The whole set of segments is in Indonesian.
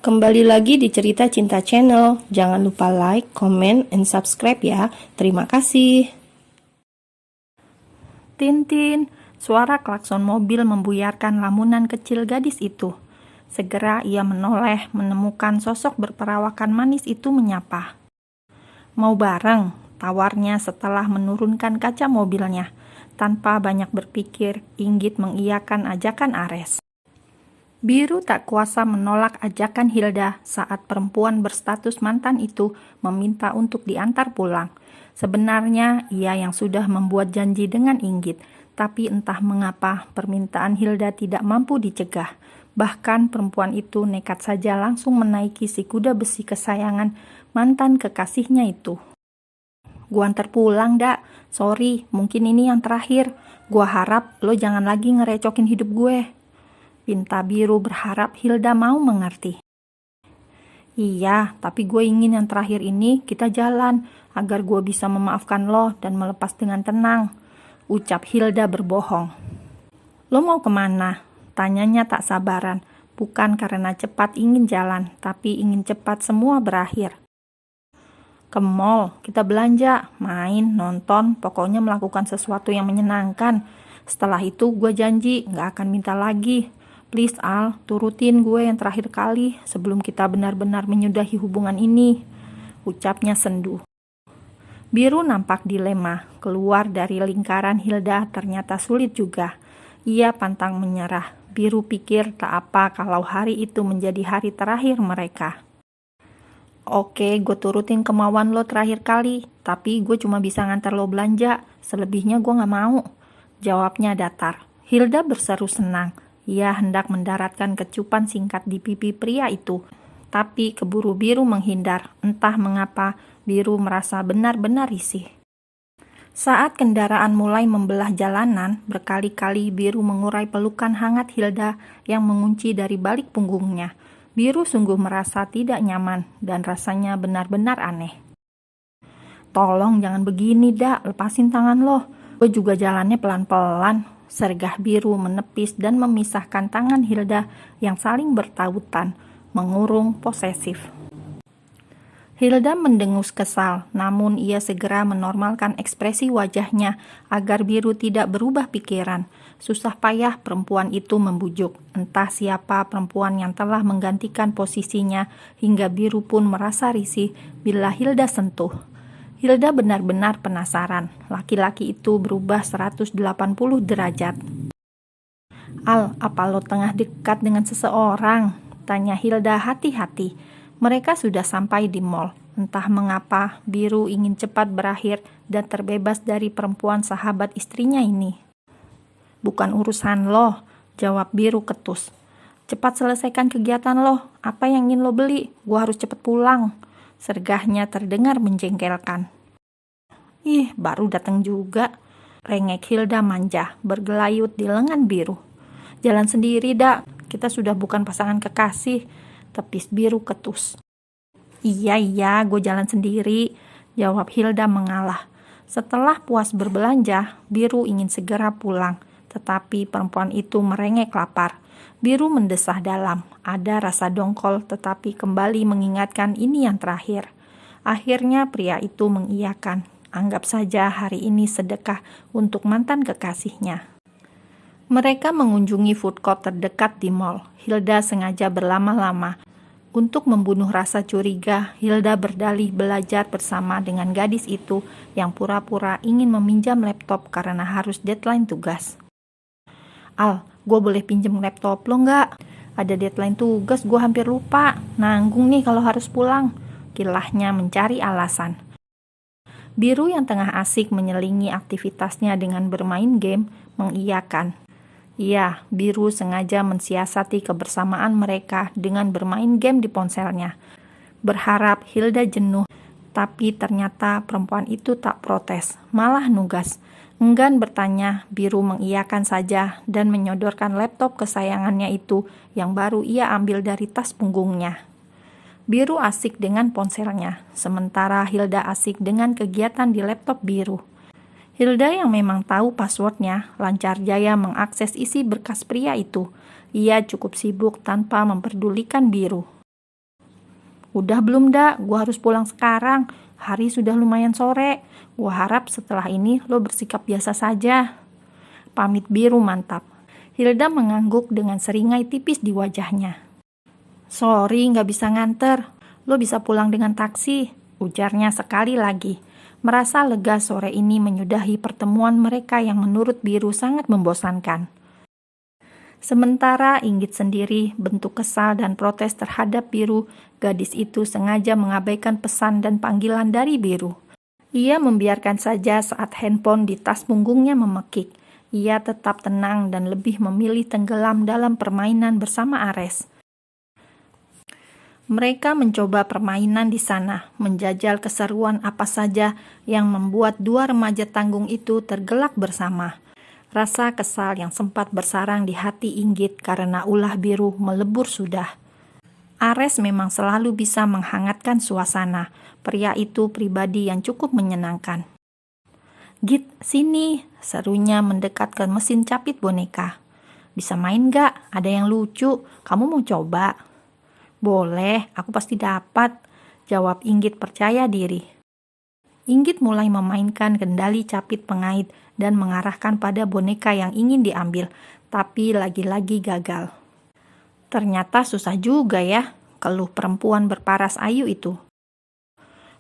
Kembali lagi di Cerita Cinta Channel. Jangan lupa like, comment, and subscribe ya. Terima kasih. Tintin, suara klakson mobil membuyarkan lamunan kecil gadis itu. Segera ia menoleh menemukan sosok berperawakan manis itu menyapa. Mau bareng? Tawarnya setelah menurunkan kaca mobilnya. Tanpa banyak berpikir, Inggit mengiyakan ajakan Ares. Biru tak kuasa menolak ajakan Hilda saat perempuan berstatus mantan itu meminta untuk diantar pulang. Sebenarnya ia yang sudah membuat janji dengan Inggit, tapi entah mengapa permintaan Hilda tidak mampu dicegah. Bahkan perempuan itu nekat saja langsung menaiki si kuda besi kesayangan mantan kekasihnya itu. Gua antar pulang, dak. Sorry, mungkin ini yang terakhir. Gua harap lo jangan lagi ngerecokin hidup gue. Pinta Biru berharap Hilda mau mengerti. Iya, tapi gue ingin yang terakhir ini kita jalan, agar gue bisa memaafkan lo dan melepas dengan tenang, ucap Hilda berbohong. Lo mau kemana? Tanyanya tak sabaran, bukan karena cepat ingin jalan, tapi ingin cepat semua berakhir. Ke mall, kita belanja, main, nonton, pokoknya melakukan sesuatu yang menyenangkan. Setelah itu gue janji gak akan minta lagi. Please Al, turutin gue yang terakhir kali sebelum kita benar-benar menyudahi hubungan ini, ucapnya sendu. Biru nampak dilema, keluar dari lingkaran Hilda ternyata sulit juga. Ia pantang menyerah. Biru pikir tak apa kalau hari itu menjadi hari terakhir mereka. Oke, gue turutin kemauan lo terakhir kali, tapi gue cuma bisa ngantar lo belanja, selebihnya gue gak mau, jawabnya datar. Hilda berseru senang. Ia hendak mendaratkan kecupan singkat di pipi pria itu, tapi keburu Biru menghindar. Entah mengapa, Biru merasa benar-benar risih. Saat kendaraan mulai membelah jalanan, berkali-kali Biru mengurai pelukan hangat Hilda yang mengunci dari balik punggungnya. Biru sungguh merasa tidak nyaman dan rasanya benar-benar aneh. Tolong jangan begini, dak. Lepasin tangan lo. Gue juga jalannya pelan-pelan. Sergah Biru menepis dan memisahkan tangan Hilda yang saling bertautan, mengurung posesif. Hilda mendengus kesal, namun ia segera menormalkan ekspresi wajahnya agar Biru tidak berubah pikiran. Susah payah perempuan itu membujuk, entah siapa perempuan yang telah menggantikan posisinya, hingga Biru pun merasa risih bila Hilda sentuh. Hilda benar-benar penasaran, laki-laki itu berubah 180 derajat. Al, apa lo tengah dekat dengan seseorang? Tanya Hilda hati-hati. Mereka sudah sampai di mall. Entah mengapa, Biru ingin cepat berakhir dan terbebas dari perempuan sahabat istrinya ini. Bukan urusan lo, jawab Biru ketus. Cepat selesaikan kegiatan lo, apa yang ingin lo beli? Gua harus cepat pulang. Sergahnya terdengar menjengkelkan. Ih, baru datang juga. Rengek Hilda manja, bergelayut di lengan Biru. Jalan sendiri, dak. Kita sudah bukan pasangan kekasih. Tepis Biru ketus. Iya, gue jalan sendiri, jawab Hilda mengalah. Setelah puas berbelanja, Biru ingin segera pulang. Tetapi perempuan itu merengek lapar. Biru mendesah dalam. Ada rasa dongkol tetapi kembali mengingatkan ini yang terakhir. Akhirnya pria itu mengiyakan. Anggap saja hari ini sedekah untuk mantan kekasihnya. Mereka mengunjungi food court terdekat di mall. Hilda sengaja berlama-lama. Untuk membunuh rasa curiga, Hilda berdalih belajar bersama dengan gadis itu yang pura-pura ingin meminjam laptop karena harus deadline tugas. Al, gue boleh pinjem laptop lo nggak? Ada deadline tugas, gue hampir lupa. Nanggung nih kalau harus pulang. Kilahnya mencari alasan. Biru yang tengah asik menyelingi aktivitasnya dengan bermain game, mengiyakan. Iya, Biru sengaja mensiasati kebersamaan mereka dengan bermain game di ponselnya. Berharap Hilda jenuh, tapi ternyata perempuan itu tak protes, malah nugas. Enggan bertanya, Biru mengiyakan saja dan menyodorkan laptop kesayangannya itu yang baru ia ambil dari tas punggungnya. Biru asik dengan ponselnya, sementara Hilda asik dengan kegiatan di laptop Biru. Hilda yang memang tahu passwordnya, lancar jaya mengakses isi berkas pria itu. Ia cukup sibuk tanpa memperdulikan Biru. Udah belum, Dak? Gua harus pulang sekarang. Hari sudah lumayan sore. Gua harap setelah ini lo bersikap biasa saja. Pamit Biru mantap. Hilda mengangguk dengan seringai tipis di wajahnya. Sorry, nggak bisa nganter. Lo bisa pulang dengan taksi, ujarnya sekali lagi. Merasa lega sore ini menyudahi pertemuan mereka yang menurut Biru sangat membosankan. Sementara Inggit sendiri bentuk kesal dan protes terhadap Biru, gadis itu sengaja mengabaikan pesan dan panggilan dari Biru. Ia membiarkan saja saat handphone di tas punggungnya memekik. Ia tetap tenang dan lebih memilih tenggelam dalam permainan bersama Ares. Mereka mencoba permainan di sana, menjajal keseruan apa saja yang membuat dua remaja tanggung itu tergelak bersama. Rasa kesal yang sempat bersarang di hati Inggit karena ulah Biru melebur sudah. Ares memang selalu bisa menghangatkan suasana. Pria itu pribadi yang cukup menyenangkan. Git, sini, serunya mendekat ke mesin capit boneka. Bisa main gak? Ada yang lucu. Kamu mau coba? Boleh, aku pasti dapat, jawab Inggit percaya diri. Inggit mulai memainkan kendali capit pengait dan mengarahkan pada boneka yang ingin diambil, tapi lagi-lagi gagal. Ternyata susah juga ya, keluh perempuan berparas ayu itu.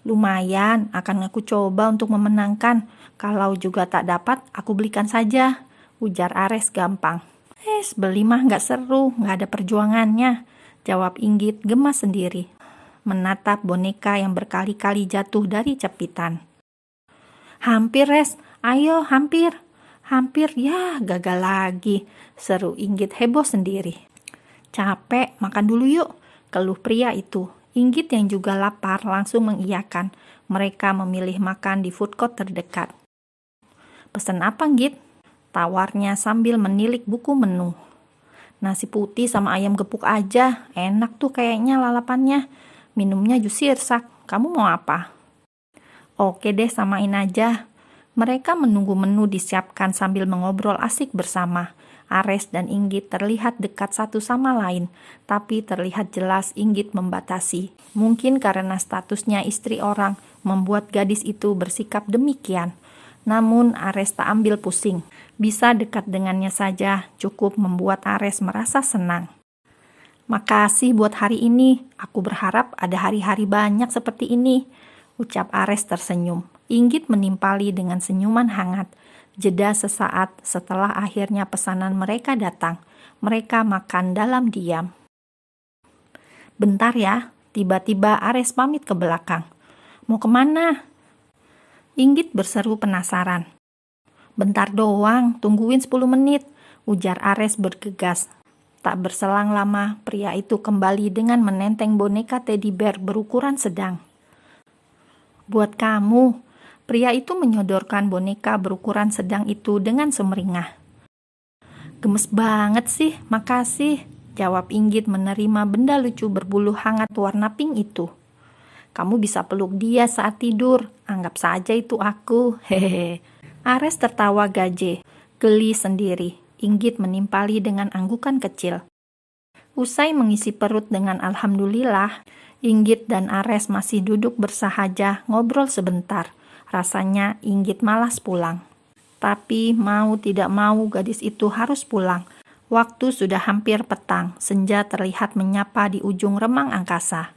Lumayan, akan aku coba untuk memenangkan. Kalau juga tak dapat, aku belikan saja, ujar Ares gampang. Beli mah nggak seru, nggak ada perjuangannya, jawab Inggit gemas sendiri, menatap boneka yang berkali-kali jatuh dari cepitan. Hampir, Res, ayo hampir, ya gagal lagi, seru Inggit heboh sendiri. Capek, makan dulu yuk, keluh pria itu. Inggit yang juga lapar langsung mengiyakan. Mereka memilih makan di food court terdekat. Pesan apa, Inggit? Tawarnya sambil menilik buku menu. Nasi putih sama ayam gepuk aja, enak tuh kayaknya lalapannya. Minumnya jus sirsak, kamu mau apa? Oke deh, samain aja. Mereka menunggu menu disiapkan sambil mengobrol asik bersama. Ares dan Inggit terlihat dekat satu sama lain, tapi terlihat jelas Inggit membatasi. Mungkin karena statusnya istri orang membuat gadis itu bersikap demikian. Namun Ares tak ambil pusing. Bisa dekat dengannya saja cukup membuat Ares merasa senang. Makasih buat hari ini. Aku berharap ada hari-hari banyak seperti ini, ucap Ares tersenyum. Inggit menimpali dengan senyuman hangat. Jeda sesaat setelah akhirnya pesanan mereka datang. Mereka makan dalam diam. Bentar ya, tiba-tiba Ares pamit ke belakang. Mau kemana? Inggit berseru penasaran. Bentar doang, tungguin 10 menit, ujar Ares bergegas. Tak berselang lama, pria itu kembali dengan menenteng boneka teddy bear berukuran sedang. Buat kamu, pria itu menyodorkan boneka berukuran sedang itu dengan semeringah. Gemes banget sih, makasih, jawab Inggit menerima benda lucu berbulu hangat warna pink itu. Kamu bisa peluk dia saat tidur, anggap saja itu aku, hehehe. Ares tertawa gaje, geli sendiri. Inggit menimpali dengan anggukan kecil. Usai mengisi perut dengan alhamdulillah, Inggit dan Ares masih duduk bersahaja ngobrol sebentar. Rasanya Inggit malas pulang. Tapi mau tidak mau gadis itu harus pulang. Waktu sudah hampir petang, senja terlihat menyapa di ujung remang angkasa.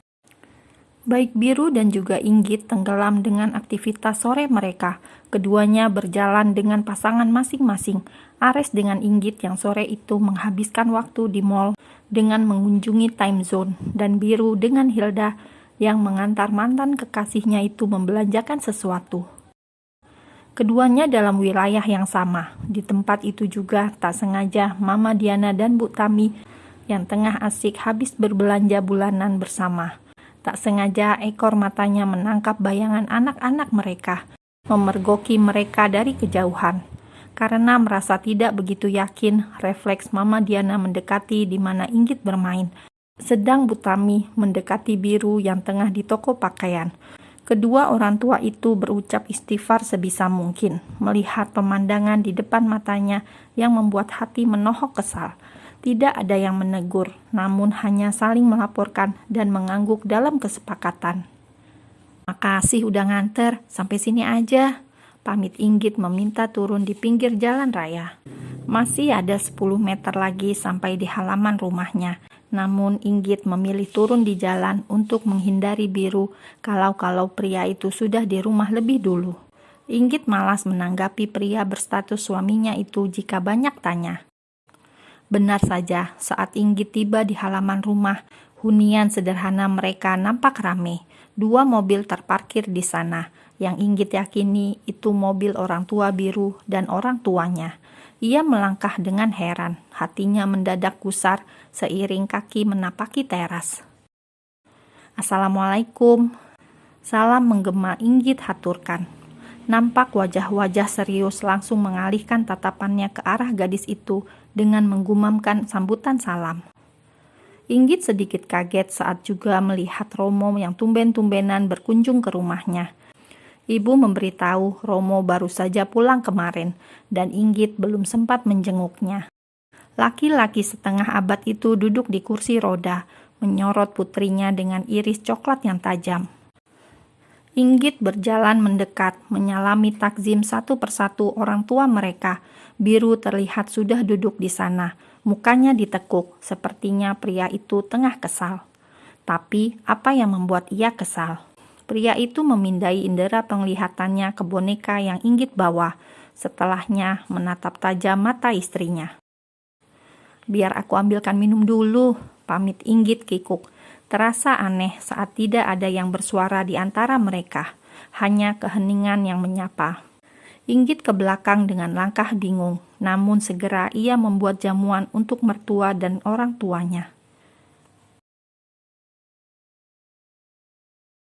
Baik Biru dan juga Inggit tenggelam dengan aktivitas sore mereka. Keduanya berjalan dengan pasangan masing-masing. Ares dengan Inggit yang sore itu menghabiskan waktu di mall dengan mengunjungi time zone, dan Biru dengan Hilda yang mengantar mantan kekasihnya itu membelanjakan sesuatu. Keduanya dalam wilayah yang sama. Di tempat itu juga tak sengaja Mama Diana dan Bu Tami yang tengah asik habis berbelanja bulanan bersama. Tak sengaja ekor matanya menangkap bayangan anak-anak mereka, memergoki mereka dari kejauhan. Karena merasa tidak begitu yakin, refleks Mama Diana mendekati di mana Inggit bermain. Sedang Bu Tami mendekati Biru yang tengah di toko pakaian. Kedua orang tua itu berucap istighfar sebisa mungkin, melihat pemandangan di depan matanya yang membuat hati menohok kesal. Tidak ada yang menegur, namun hanya saling melaporkan dan mengangguk dalam kesepakatan. "Makasih udah nganter, sampai sini aja," pamit Inggit meminta turun di pinggir jalan raya. Masih ada 10 meter lagi sampai di halaman rumahnya, namun Inggit memilih turun di jalan untuk menghindari Biru kalau pria itu sudah di rumah lebih dulu. Inggit malas menanggapi pria berstatus suaminya itu jika banyak tanya. Benar saja, saat Inggit tiba di halaman rumah, hunian sederhana mereka nampak ramai. 2 mobil terparkir di sana, yang Inggit yakini itu mobil orang tua Biru dan orang tuanya. Ia melangkah dengan heran, hatinya mendadak gusar seiring kaki menapaki teras. "Assalamualaikum," salam menggema Inggit haturkan. Nampak wajah-wajah serius langsung mengalihkan tatapannya ke arah gadis itu dengan menggumamkan sambutan salam. Inggit sedikit kaget saat juga melihat Romo yang tumben-tumbenan berkunjung ke rumahnya. Ibu memberitahu Romo baru saja pulang kemarin dan Inggit belum sempat menjenguknya. Laki-laki setengah abad itu duduk di kursi roda, menyorot putrinya dengan iris coklat yang tajam. Inggit berjalan mendekat, menyalami takzim satu persatu orang tua mereka. Biru terlihat sudah duduk di sana, mukanya ditekuk, sepertinya pria itu tengah kesal. Tapi, apa yang membuat ia kesal? Pria itu memindai indera penglihatannya ke boneka yang Inggit bawa, setelahnya menatap tajam mata istrinya. "Biar aku ambilkan minum dulu," pamit Inggit kikuk. Terasa aneh saat tidak ada yang bersuara di antara mereka, hanya keheningan yang menyapa. Inggit ke belakang dengan langkah bingung, namun segera ia membuat jamuan untuk mertua dan orang tuanya.